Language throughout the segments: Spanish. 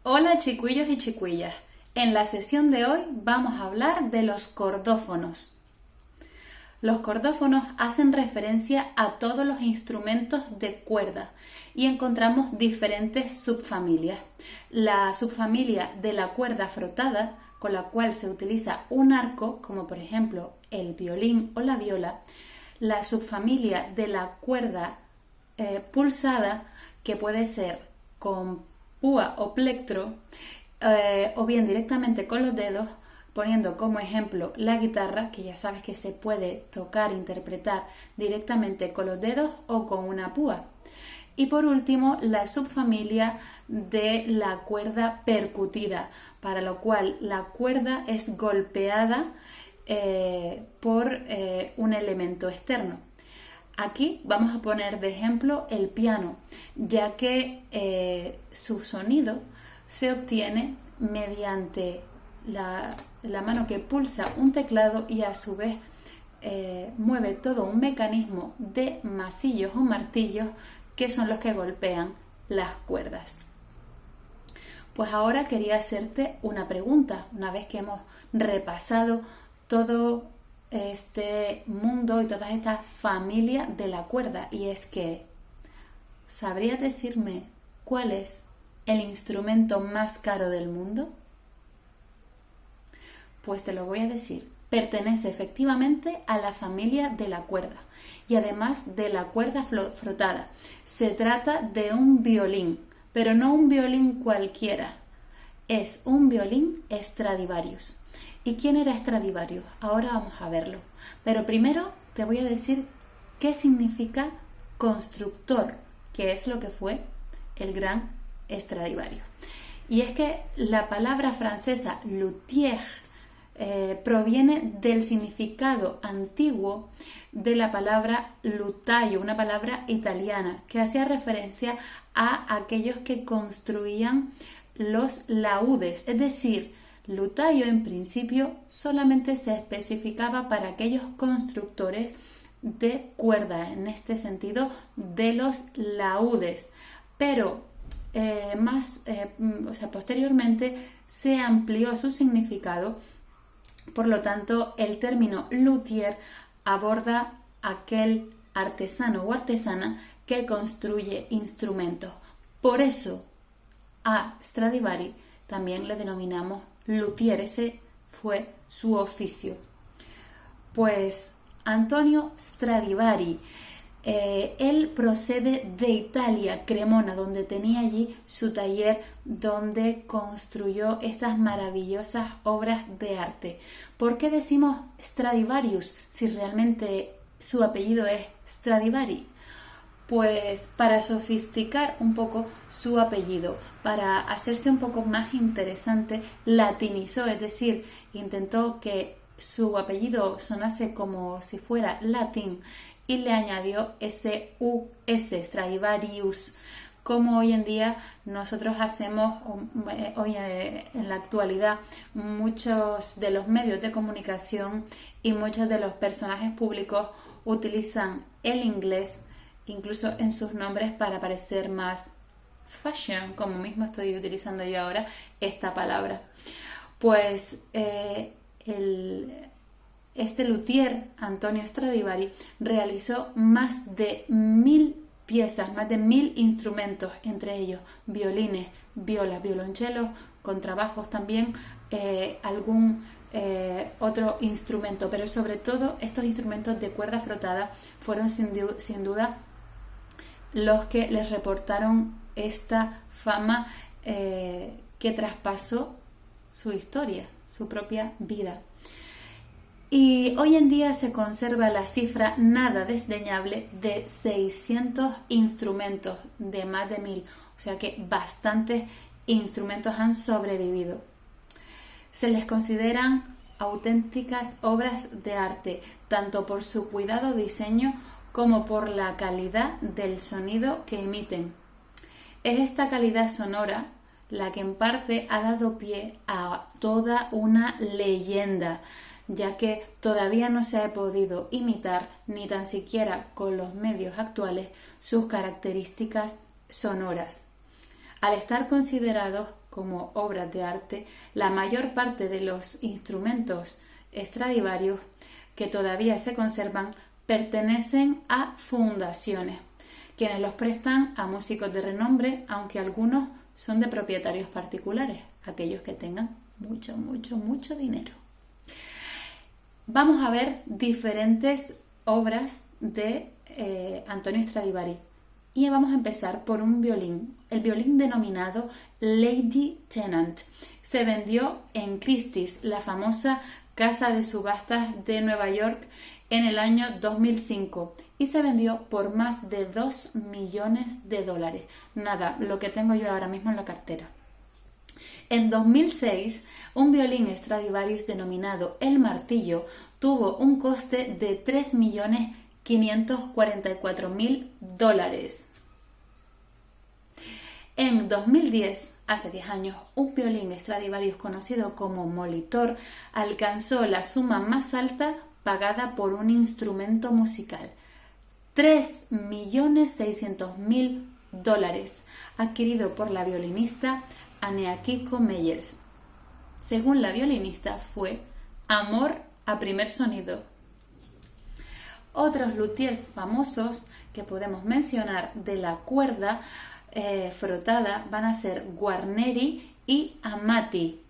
Hola chicuillos y chicuillas. En la sesión de hoy vamos a hablar de los cordófonos. Los cordófonos hacen referencia a todos los instrumentos de cuerda y encontramos diferentes subfamilias. La subfamilia de la cuerda frotada, con la cual se utiliza un arco, como por ejemplo el violín o la viola. La subfamilia de la cuerda pulsada, que puede ser con púa o plectro, o bien directamente con los dedos, poniendo como ejemplo la guitarra, que ya sabes que se puede tocar, interpretar directamente con los dedos o con una púa. Y por último, la subfamilia de la cuerda percutida, para lo cual la cuerda es golpeada por un elemento externo. Aquí vamos a poner de ejemplo el piano, ya que su sonido se obtiene mediante la mano que pulsa un teclado y a su vez mueve todo un mecanismo de masillos o martillos que son los que golpean las cuerdas. Pues ahora quería hacerte una pregunta, una vez que hemos repasado todo este mundo y toda esta familia de la cuerda, y es que, ¿sabrías decirme cuál es el instrumento más caro del mundo? Pues te lo voy a decir. Pertenece efectivamente a la familia de la cuerda y además de la cuerda frotada. Se trata de un violín, pero no un violín cualquiera. Es un violín Stradivarius. ¿Y quién era Stradivarius? Ahora vamos a verlo. Pero primero te voy a decir qué significa constructor, que es lo que fue el gran Stradivarius. Y es que la palabra francesa luthier proviene del significado antiguo de la palabra lutaio, una palabra italiana que hacía referencia a aquellos que construían los laúdes, es decir, lutaio en principio solamente se especificaba para aquellos constructores de cuerda, en este sentido de los laúdes, pero posteriormente se amplió su significado. Por lo tanto, el término luthier aborda aquel artesano o artesana que construye instrumentos. Por eso a Stradivari también le denominamos luthier, ese fue su oficio. Pues Antonio Stradivari, él procede de Italia, Cremona, donde tenía allí su taller donde construyó estas maravillosas obras de arte. ¿Por qué decimos Stradivarius si realmente su apellido es Stradivari? Pues para sofisticar un poco su apellido, para hacerse un poco más interesante, latinizó, es decir, intentó que su apellido sonase como si fuera latín y le añadió ese US, Stradivarius, como hoy en día nosotros hacemos, hoy en la actualidad, muchos de los medios de comunicación y muchos de los personajes públicos utilizan el inglés incluso en sus nombres para parecer más fashion, como mismo estoy utilizando yo ahora esta palabra. Pues este luthier, Antonio Stradivari, realizó más de 1000 piezas, más de 1000 instrumentos, entre ellos violines, violas, violonchelos, contrabajos también, algún otro instrumento, pero sobre todo estos instrumentos de cuerda frotada fueron sin duda los que les reportaron esta fama que traspasó su historia, su propia vida. Y hoy en día se conserva la cifra nada desdeñable de 600 instrumentos de más de 1000, o sea que bastantes instrumentos han sobrevivido. Se les consideran auténticas obras de arte, tanto por su cuidado diseño como por la calidad del sonido que emiten. Es esta calidad sonora la que en parte ha dado pie a toda una leyenda, ya que todavía no se ha podido imitar, ni tan siquiera con los medios actuales, sus características sonoras. Al estar considerados como obras de arte, la mayor parte de los instrumentos Stradivarius que todavía se conservan pertenecen a fundaciones, quienes los prestan a músicos de renombre, aunque algunos son de propietarios particulares, aquellos que tengan mucho dinero. Vamos a ver diferentes obras de Antonio Stradivari y vamos a empezar por un violín, el violín denominado Lady Tennant. Se vendió en Christie's, la famosa casa de subastas de Nueva York, en el año 2005 y se vendió por más de $2 millones. Nada, lo que tengo yo ahora mismo en la cartera. En 2006, un violín Stradivarius denominado El Martillo tuvo un coste de $3.544.000. En 2010, hace 10 años, un violín Stradivarius conocido como Molitor alcanzó la suma más alta pagada por un instrumento musical, $3.600.000, adquirido por la violinista Aneakiko Meyers. Según la violinista, fue amor a primer sonido. Otros luthiers famosos que podemos mencionar de la cuerda frotada van a ser Guarneri y Amati.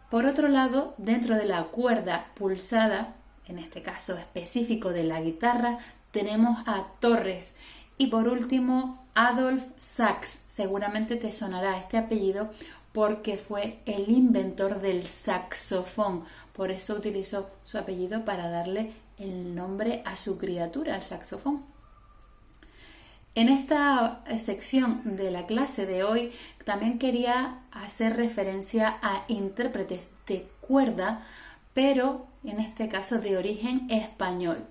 Por otro lado, dentro de la cuerda pulsada, en este caso específico de la guitarra, tenemos a Torres. Y por último, Adolf Sax. Seguramente te sonará este apellido porque fue el inventor del saxofón. Por eso utilizó su apellido para darle el nombre a su criatura, al saxofón. En esta sección de la clase de hoy también quería hacer referencia a intérpretes de cuerda, pero en este caso de origen español.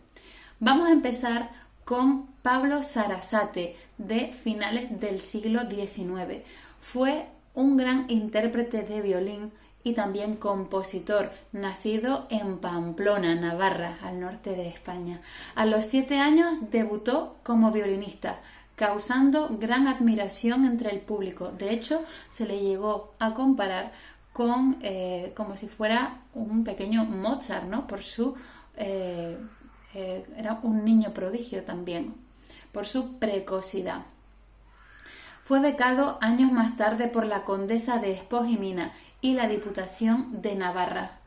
Vamos a empezar con Pablo Sarasate, de finales del siglo XIX. Fue un gran intérprete de violín y también compositor, nacido en Pamplona, Navarra, al norte de España. A los 7 años debutó como violinista, causando gran admiración entre el público. De hecho, se le llegó a comparar con como si fuera un pequeño Mozart, ¿no? Por su era un niño prodigio también, por su precocidad. Fue becado años más tarde por la Condesa de Espós y Mina y la Diputación de Navarra.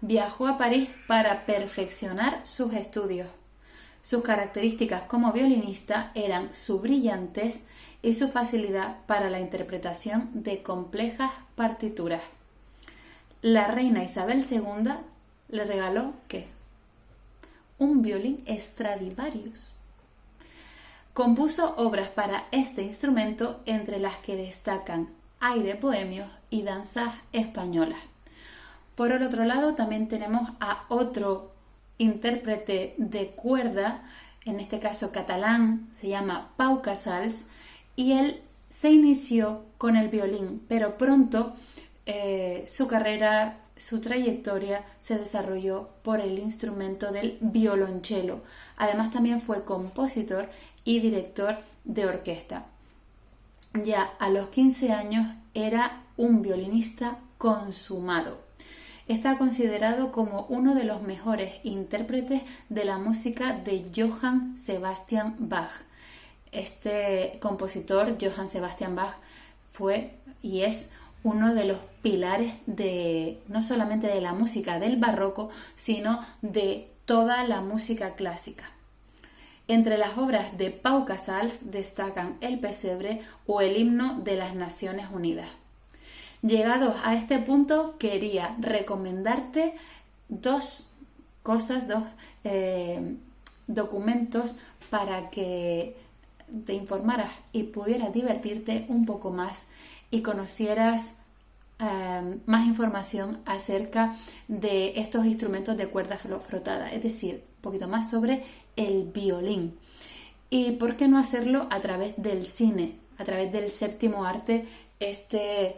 Viajó a París para perfeccionar sus estudios. Sus características como violinista eran su brillantez y su facilidad para la interpretación de complejas partituras. La reina Isabel II le regaló ¿qué? Un violín Stradivarius. Compuso obras para este instrumento, entre las que destacan Aire bohemios y Danzas españolas. Por el otro lado, también tenemos a otro intérprete de cuerda, en este caso catalán, se llama Pau Casals, y él se inició con el violín, pero pronto su carrera, su trayectoria se desarrolló por el instrumento del violonchelo. Además, también fue compositor y director de orquesta. Ya a los 15 años era un violinista consumado. Está considerado como uno de los mejores intérpretes de la música de Johann Sebastian Bach. Este compositor, Johann Sebastian Bach, fue y es uno de los pilares de no solamente de la música del barroco, sino de toda la música clásica. Entre las obras de Pau Casals destacan El pesebre o el himno de las Naciones Unidas. Llegados a este punto, quería recomendarte dos documentos para que te informaras y pudieras divertirte un poco más y conocieras más información acerca de estos instrumentos de cuerda frotada, es decir, un poquito más sobre el violín. Y por qué no hacerlo a través del cine, a través del séptimo arte, este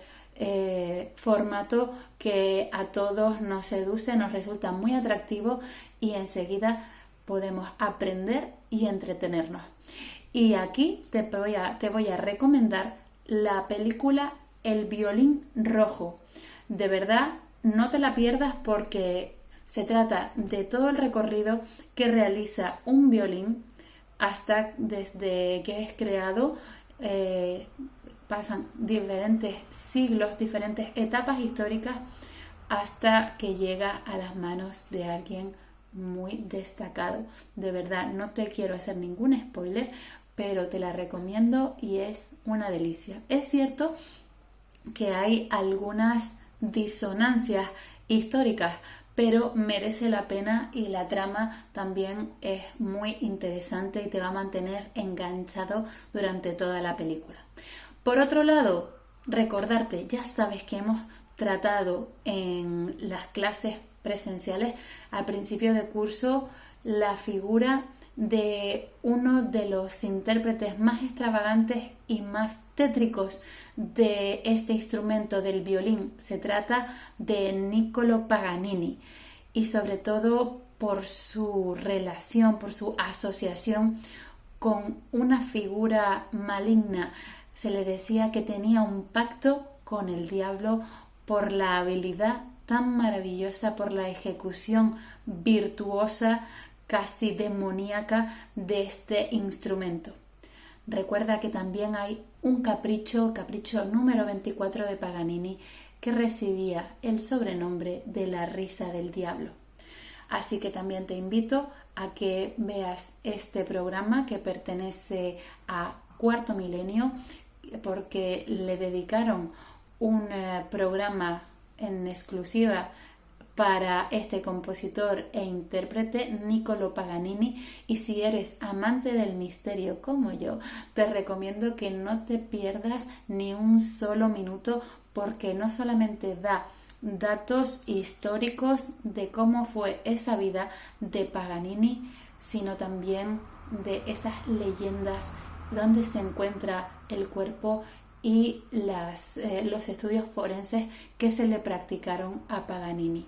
formato que a todos nos seduce, nos resulta muy atractivo y enseguida podemos aprender y entretenernos. Y aquí te voy a recomendar la película El violín rojo. De verdad, no te la pierdas porque se trata de todo el recorrido que realiza un violín hasta desde que es creado. Pasan diferentes siglos, diferentes etapas históricas hasta que llega a las manos de alguien muy destacado. De verdad, no te quiero hacer ningún spoiler, pero te la recomiendo y es una delicia. Es cierto que hay algunas disonancias históricas, pero merece la pena y la trama también es muy interesante y te va a mantener enganchado durante toda la película. Por otro lado, recordarte, ya sabes que hemos tratado en las clases presenciales al principio de curso la figura de uno de los intérpretes más extravagantes y más tétricos de este instrumento del violín. Se trata de Niccolò Paganini y sobre todo por su relación, por su asociación con una figura maligna. Se le decía que tenía un pacto con el diablo por la habilidad tan maravillosa, por la ejecución virtuosa, casi demoníaca de este instrumento. Recuerda que también hay un capricho número 24 de Paganini, que recibía el sobrenombre de la risa del diablo. Así que también te invito a que veas este programa que pertenece a Cuarto Milenio, porque le dedicaron un programa en exclusiva para este compositor e intérprete Niccolò Paganini, y si eres amante del misterio como yo, te recomiendo que no te pierdas ni un solo minuto, porque no solamente da datos históricos de cómo fue esa vida de Paganini, sino también de esas leyendas donde se encuentra el cuerpo y los estudios forenses que se le practicaron a Paganini.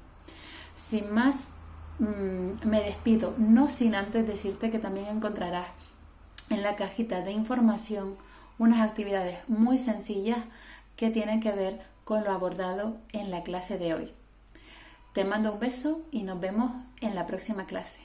Sin más, me despido, no sin antes decirte que también encontrarás en la cajita de información unas actividades muy sencillas que tienen que ver con lo abordado en la clase de hoy. Te mando un beso y nos vemos en la próxima clase.